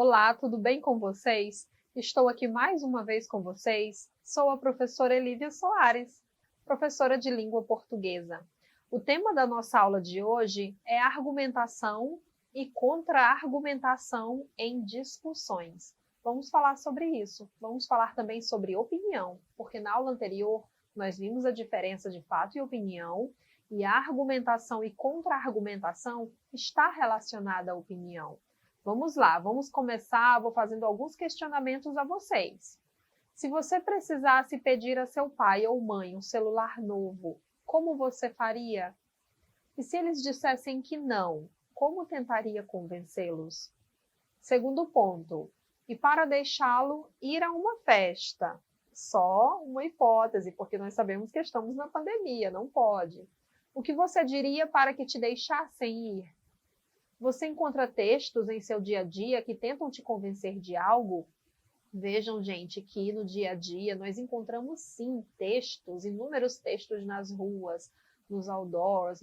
Olá, tudo bem com vocês? Estou aqui mais uma vez com vocês. Sou a professora Elívia Soares, professora de língua portuguesa. O tema da nossa aula de hoje é argumentação e contra-argumentação em discussões. Vamos falar sobre isso. Vamos falar também sobre opinião, porque na aula anterior nós vimos a diferença de fato e opinião, e a argumentação e contra-argumentação está relacionada à opinião. Vamos lá, vamos começar, vou fazendo alguns questionamentos a vocês. Se você precisasse pedir a seu pai ou mãe um celular novo, como você faria? E se eles dissessem que não, como tentaria convencê-los? Segundo ponto, e para deixá-lo ir a uma festa? Só uma hipótese, porque nós sabemos que estamos na pandemia, não pode. O que você diria para que te deixassem ir? Você encontra textos em seu dia a dia que tentam te convencer de algo? Vejam, gente, que no dia a dia nós encontramos sim textos, inúmeros textos nas ruas, nos outdoors,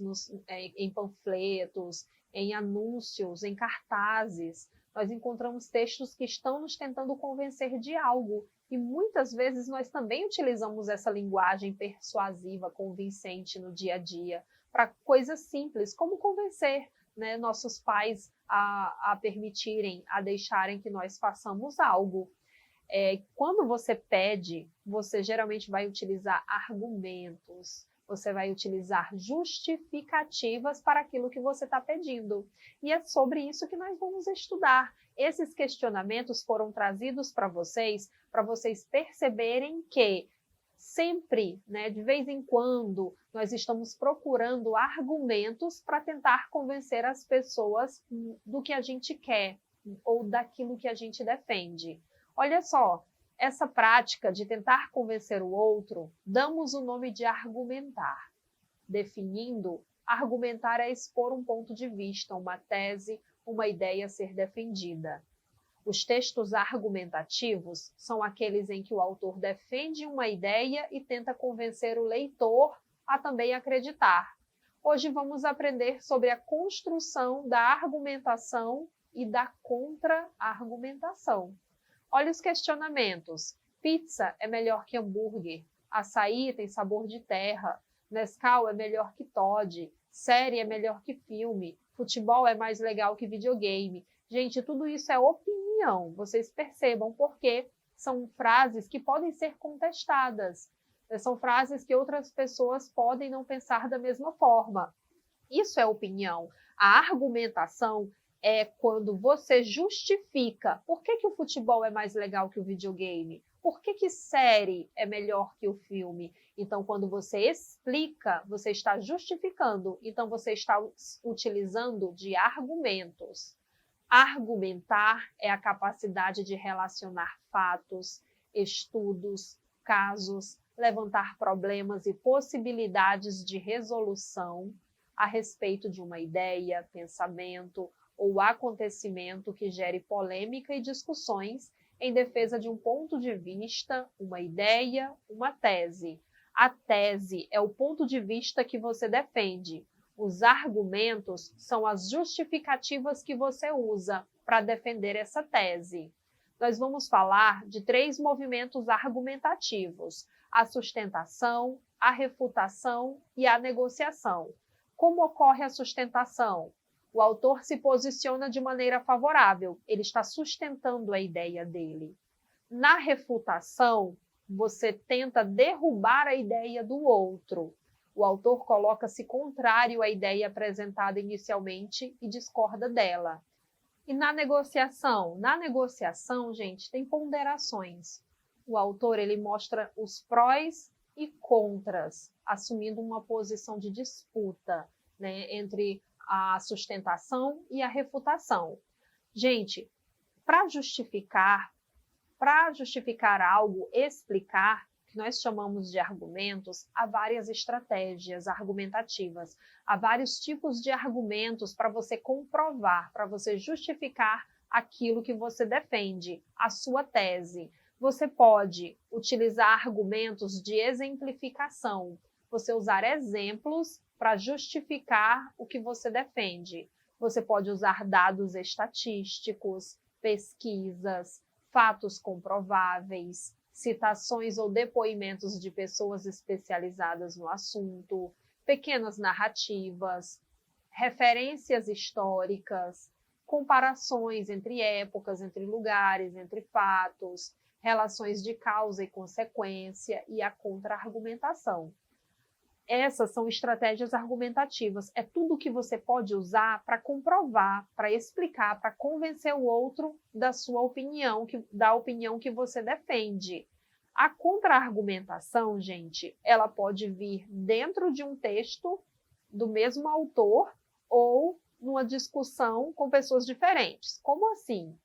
em panfletos, em anúncios, em cartazes. Nós encontramos textos que estão nos tentando convencer de algo. E muitas vezes nós também utilizamos essa linguagem persuasiva, convincente no dia a dia, para coisas simples, como convencer, né, nossos pais a permitirem, a deixarem que nós façamos algo. Quando você pede, você geralmente vai utilizar argumentos, você vai utilizar justificativas para aquilo que você está pedindo. E é sobre isso que nós vamos estudar. Esses questionamentos foram trazidos para vocês perceberem que sempre, né, de vez em quando, nós estamos procurando argumentos para tentar convencer as pessoas do que a gente quer ou daquilo que a gente defende. Olha só, essa prática de tentar convencer o outro, damos o nome de argumentar. Definindo, argumentar é expor um ponto de vista, uma tese, uma ideia a ser defendida. Os textos argumentativos são aqueles em que o autor defende uma ideia e tenta convencer o leitor a também acreditar. Hoje vamos aprender sobre a construção da argumentação e da contra-argumentação. Olha os questionamentos. Pizza é melhor que hambúrguer. Açaí tem sabor de terra. Nescau é melhor que Toddy. Série é melhor que filme. Futebol é mais legal que videogame. Gente, tudo isso é opinião. Vocês percebam porque são frases que podem ser contestadas. São frases que outras pessoas podem não pensar da mesma forma. Isso é opinião. A argumentação é quando você justifica por que o futebol é mais legal que o videogame, por que série é melhor que o filme. Então, quando você explica, você está justificando, então você está utilizando de argumentos. Argumentar é a capacidade de relacionar fatos, estudos, casos, levantar problemas e possibilidades de resolução a respeito de uma ideia, pensamento ou acontecimento que gere polêmica e discussões em defesa de um ponto de vista, uma ideia, uma tese. A tese é o ponto de vista que você defende. Os argumentos são as justificativas que você usa para defender essa tese. Nós vamos falar de 3 movimentos argumentativos: a sustentação, a refutação e a negociação. Como ocorre a sustentação? O autor se posiciona de maneira favorável, ele está sustentando a ideia dele. Na refutação, você tenta derrubar a ideia do outro. O autor coloca-se contrário à ideia apresentada inicialmente e discorda dela. E na negociação? Na negociação, gente, tem ponderações. O autor ele mostra os prós e contras, assumindo uma posição de disputa, né, entre a sustentação e a refutação. Gente, para justificar algo, explicar, que nós chamamos de argumentos, há várias estratégias argumentativas, há vários tipos de argumentos para você comprovar, para você justificar aquilo que você defende, a sua tese. Você pode utilizar argumentos de exemplificação, você usar exemplos para justificar o que você defende. Você pode usar dados estatísticos, pesquisas, fatos comprováveis, citações ou depoimentos de pessoas especializadas no assunto, pequenas narrativas, referências históricas, comparações entre épocas, entre lugares, entre fatos, relações de causa e consequência e a contra-argumentação. Essas são estratégias argumentativas. É tudo que você pode usar para comprovar, para explicar, para convencer o outro da sua opinião, da opinião que você defende. A contra-argumentação, gente, ela pode vir dentro de um texto do mesmo autor ou numa discussão com pessoas diferentes. Como assim?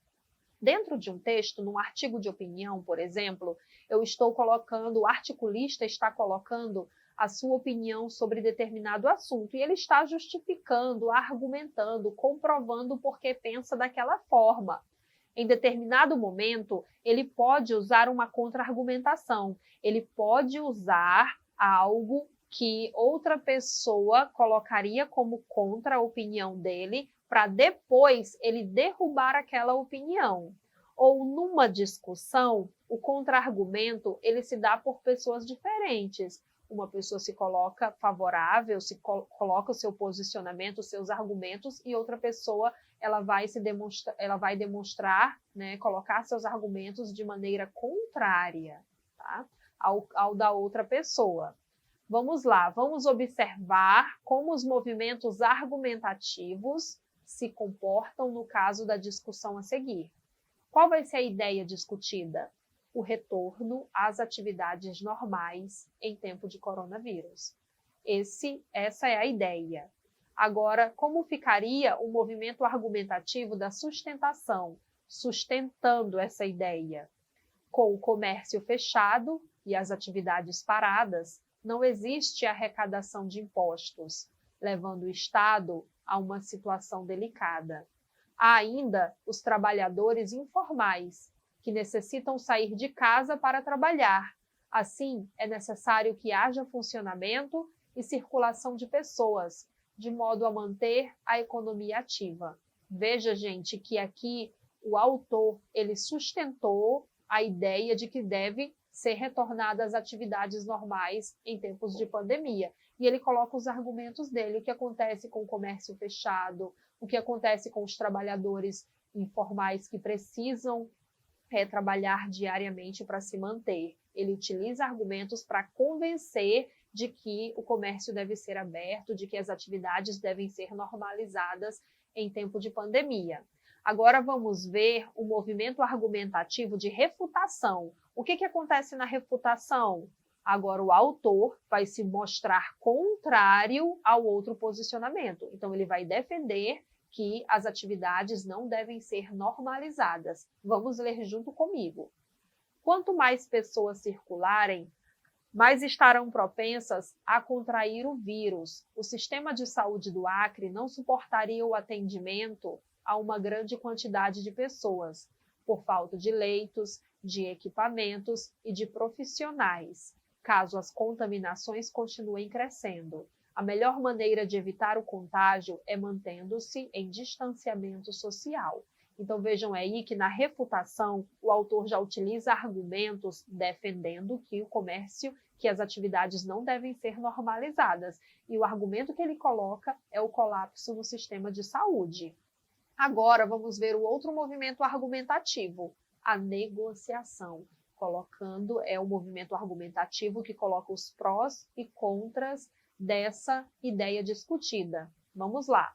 Dentro de um texto, num artigo de opinião, por exemplo, o articulista está colocando a sua opinião sobre determinado assunto e ele está justificando, argumentando, comprovando por que pensa daquela forma. Em determinado momento, ele pode usar uma contra-argumentação, ele pode usar algo que outra pessoa colocaria como contra a opinião dele, para depois ele derrubar aquela opinião. Ou numa discussão, o contra-argumento ele se dá por pessoas diferentes. Uma pessoa se coloca favorável, coloca o seu posicionamento, os seus argumentos, e outra pessoa ela vai demonstrar, né, colocar seus argumentos de maneira contrária, tá, ao da outra pessoa. Vamos lá, vamos observar como os movimentos argumentativos se comportam no caso da discussão a seguir. Qual vai ser a ideia discutida? O retorno às atividades normais em tempo de coronavírus. Essa é a ideia. Agora, como ficaria o movimento argumentativo da sustentação, sustentando essa ideia? Com o comércio fechado e as atividades paradas, não existe arrecadação de impostos, levando o Estado a uma situação delicada. Há ainda os trabalhadores informais, que necessitam sair de casa para trabalhar. Assim, é necessário que haja funcionamento e circulação de pessoas, de modo a manter a economia ativa. Veja, gente, que aqui o autor ele sustentou a ideia de que deve ser retornada às atividades normais em tempos de pandemia. E ele coloca os argumentos dele, o que acontece com o comércio fechado, o que acontece com os trabalhadores informais que precisam trabalhar diariamente para se manter. Ele utiliza argumentos para convencer de que o comércio deve ser aberto, de que as atividades devem ser normalizadas em tempo de pandemia. Agora vamos ver o movimento argumentativo de refutação. O que acontece na refutação? Agora o autor vai se mostrar contrário ao outro posicionamento. Então ele vai defender que as atividades não devem ser normalizadas. Vamos ler junto comigo. Quanto mais pessoas circularem, mais estarão propensas a contrair o vírus. O sistema de saúde do Acre não suportaria o atendimento a uma grande quantidade de pessoas, por falta de leitos, de equipamentos e de profissionais, caso as contaminações continuem crescendo. A melhor maneira de evitar o contágio é mantendo-se em distanciamento social. Então vejam aí que na refutação o autor já utiliza argumentos defendendo que o comércio, que as atividades não devem ser normalizadas. E o argumento que ele coloca é o colapso no sistema de saúde. Agora vamos ver o outro movimento argumentativo, a negociação. É o movimento argumentativo que coloca os prós e contras dessa ideia discutida. Vamos lá.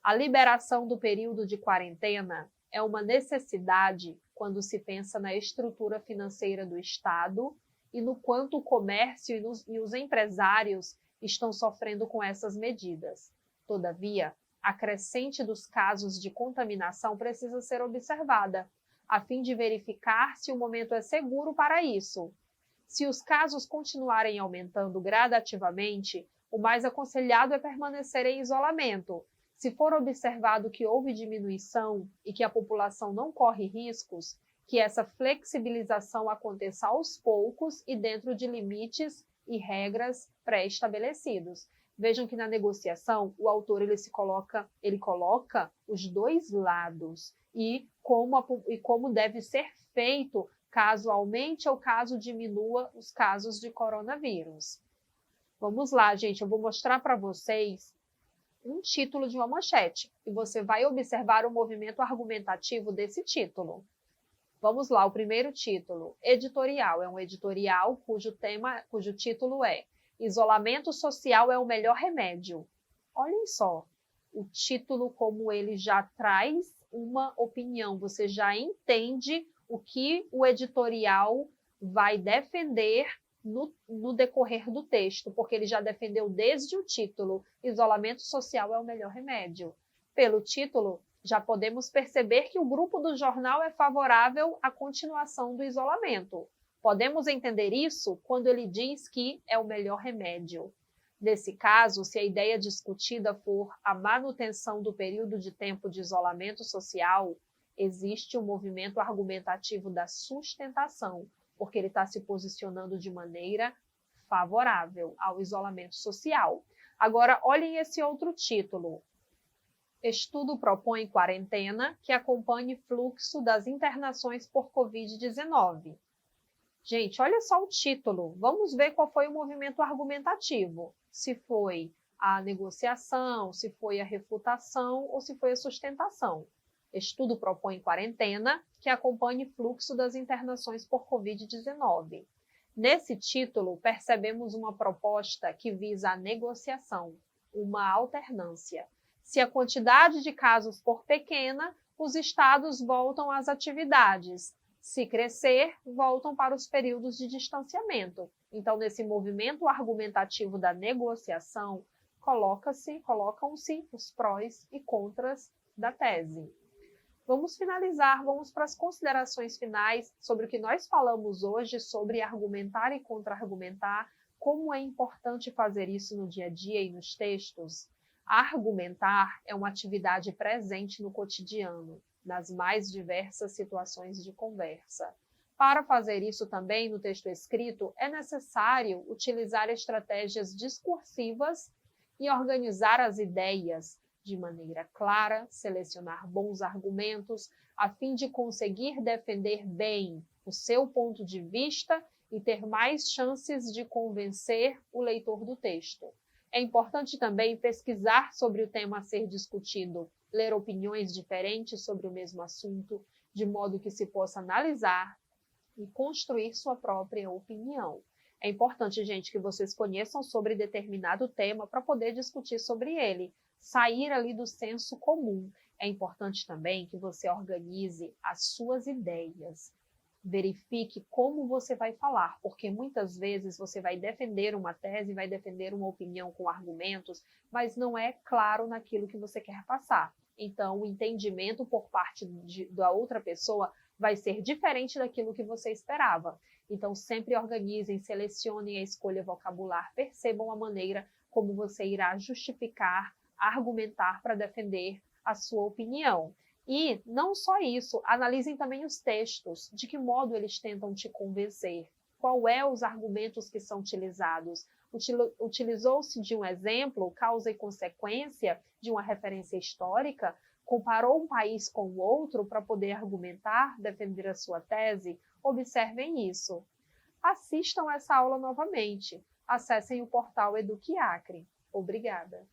A liberação do período de quarentena é uma necessidade quando se pensa na estrutura financeira do Estado e no quanto o comércio e os empresários estão sofrendo com essas medidas. Todavia, a crescente dos casos de contaminação precisa ser observada, a fim de verificar se o momento é seguro para isso. Se os casos continuarem aumentando gradativamente, o mais aconselhado é permanecer em isolamento. Se for observado que houve diminuição e que a população não corre riscos, que essa flexibilização aconteça aos poucos e dentro de limites e regras pré-estabelecidos. Vejam que na negociação o autor ele coloca os dois lados e como deve ser feito caso aumente ou caso diminua os casos de coronavírus. Vamos lá, gente, eu vou mostrar para vocês um título de uma manchete e você vai observar o movimento argumentativo desse título. Vamos lá, o primeiro título, editorial. É um editorial cujo título é Isolamento Social é o Melhor Remédio. Olhem só, o título como ele já traz uma opinião, você já entende o que o editorial vai defender no decorrer do texto, porque ele já defendeu desde o título, isolamento social é o melhor remédio. Pelo título, já podemos perceber que o grupo do jornal é favorável à continuação do isolamento. Podemos entender isso quando ele diz que é o melhor remédio. Nesse caso, se a ideia discutida for a manutenção do período de tempo de isolamento social, existe um movimento argumentativo da sustentação, porque ele está se posicionando de maneira favorável ao isolamento social. Agora, olhem esse outro título. Estudo propõe quarentena que acompanhe fluxo das internações por Covid-19. Gente, olha só o título. Vamos ver qual foi o movimento argumentativo. Se foi a negociação, se foi a refutação ou se foi a sustentação. Estudo propõe quarentena que acompanhe fluxo das internações por Covid-19. Nesse título, percebemos uma proposta que visa a negociação, uma alternância. Se a quantidade de casos for pequena, os estados voltam às atividades. Se crescer, voltam para os períodos de distanciamento. Então, nesse movimento argumentativo da negociação, colocam-se os prós e contras da tese. Vamos finalizar, vamos para as considerações finais sobre o que nós falamos hoje, sobre argumentar e contra-argumentar, como é importante fazer isso no dia a dia e nos textos. Argumentar é uma atividade presente no cotidiano, nas mais diversas situações de conversa. Para fazer isso também no texto escrito, é necessário utilizar estratégias discursivas e organizar as ideias de maneira clara, selecionar bons argumentos, a fim de conseguir defender bem o seu ponto de vista e ter mais chances de convencer o leitor do texto. É importante também pesquisar sobre o tema a ser discutido, ler opiniões diferentes sobre o mesmo assunto, de modo que se possa analisar e construir sua própria opinião. É importante, gente, que vocês conheçam sobre determinado tema para poder discutir sobre ele, sair ali do senso comum. É importante também que você organize as suas ideias. Verifique como você vai falar, porque muitas vezes você vai defender uma tese, vai defender uma opinião com argumentos, mas não é claro naquilo que você quer passar. Então, o entendimento por parte da outra pessoa vai ser diferente daquilo que você esperava. Então, sempre organizem, selecionem a escolha vocabular, percebam a maneira como você irá justificar, argumentar para defender a sua opinião. E não só isso, analisem também os textos, de que modo eles tentam te convencer, qual é os argumentos que são utilizados. Utilizou-se de um exemplo, causa e consequência, de uma referência histórica, comparou um país com o outro para poder argumentar, defender a sua tese. Observem isso. Assistam essa aula novamente. Acessem o portal Eduque Acre. Obrigada.